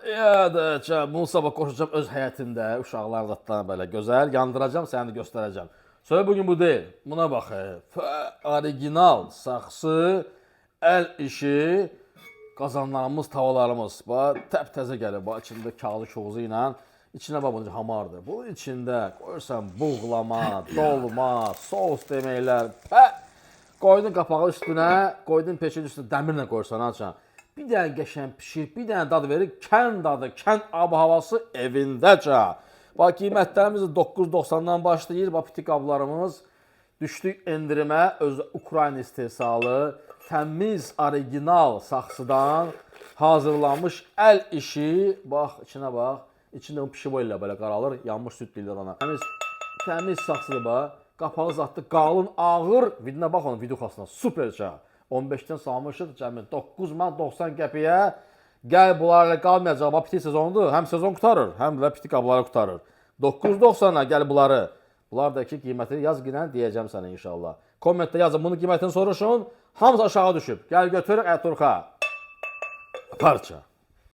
Ya bunu sabah koşacağım öz həyətində, uşaqlar zatdan belə gözəl yandıracağım, səni göstərəcəm. Söyle bugün bu değil. Buna bax. Orijinal saxsı, el işi, qazanlarımız, tavalarımız. Bax, təp-təzə gəlir. Bax, içində kağıdı koğuzu ilə. İçinə bax, bunca hamardır. Bunun içində qoyursan buğlama, dolma, sos deməklər. Qoydun qapağı üstünə, qoydun peşin üstünə, dəmirlə qoyursan açan. Bir dənə qəşəng pişir, bir dənə dad verir, kən dadı, kən ab-havası evindəcə. Bax, qiymətlərimiz 9.90-dan başlayır. Bax, piti qablarımız düşdü endirimə, öz Ukrayna istehsalı, təmiz, orijinal saxsıdan hazırlanmış əl işi. Bax, içinə bax, içində pişivo ilə belə qaralır, yanmış süd deyirlər ona. Təmiz saxsıdır bax. Qapağı zatdı, qalın, ağır. Vidinə bax onun videoxasına, supercə. 15-dən salmışıq, cəmi 9 man 90 qəpiyə. Gəl bunlarla qalmayacaq, bax, piti sezonudur. Həm sezon qutarır, həm də piti qabları qutarır. 9.90-a gəl bunları. Bunlar da ki, qiymətini yaz qinən deyəcəm sənə inşallah. Kommentdə yazın, bunun qiymətini soruşun. Hamısı aşağı düşüb. Gəl götür, Əturxa. Parça.